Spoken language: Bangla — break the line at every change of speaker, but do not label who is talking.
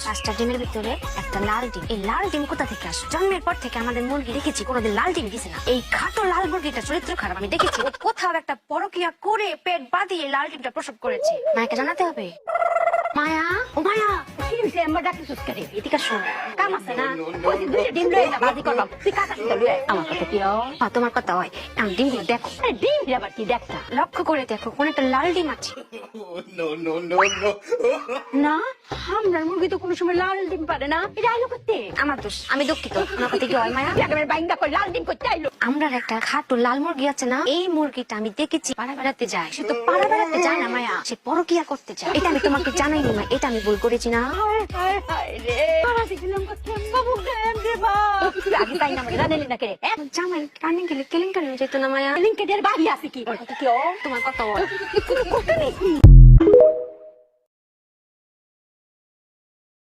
পাঁচটা ডিমের ভিতরে একটা লাল ডিম। এই লাল ডিম কোথা থেকে আসে? জন্মের পর থেকে আমাদের মুরগি দেখেছি কোনোদিন লাল ডিম দিছে না। এই খাটো লাল মুরগিটা চরিত্র খারাপ, আমি দেখেছি। ও কোথাও একটা পরকিয়া করে পেট বাঁধিয়ে লাল ডিমটা প্রসব করেছে। মায়াকে জানাতে হবে। মায়া, ও মায়া, কি হইছে? আমরা ডাকতেছিস কেন? এদিকে শোন, কাম আছে না? ওই যে দুইটা ডিম লয়ে যা, বাজি করবা। তুই কাটা দিতে লয়ে আয়। আমার কথা কি হয়? হ্যাঁ, তোমার কথা হয়। আমি ডিমগুলো দেখো। আরে ডিম আবার কি দেখতা? লক্ষ্য করে দেখো, কোন একটা লাল ডিম আছে। না, আমরা মুরগি তো কোনো সময় লাল ডিম পারে না। এটা আইলো করতে? আমার দোষ, আমি দুঃখিত। আমার কথা কি হয় মায়া? একেবারে বাইন্দা করে লাল ডিম করতে আইলো। আমরা একটা খাটো লাল মুরগি আছে না, এই মুরগিটা আমি দেখেছি পাড়া বেড়াতে যায়। সে তো পাড়া বেড়াতে যায় না মায়া, সে পরকিয়া করতে যায়। এটা আমি তোমাকে জানাইনি মা, এটা আমি ভুল করেছি না? জামাই কানে গেলে কেলেঙ্কারি হয়ে যেত না মায়া? কেলেঙ্কারির বাড়ি আছে কি? তোমার কথা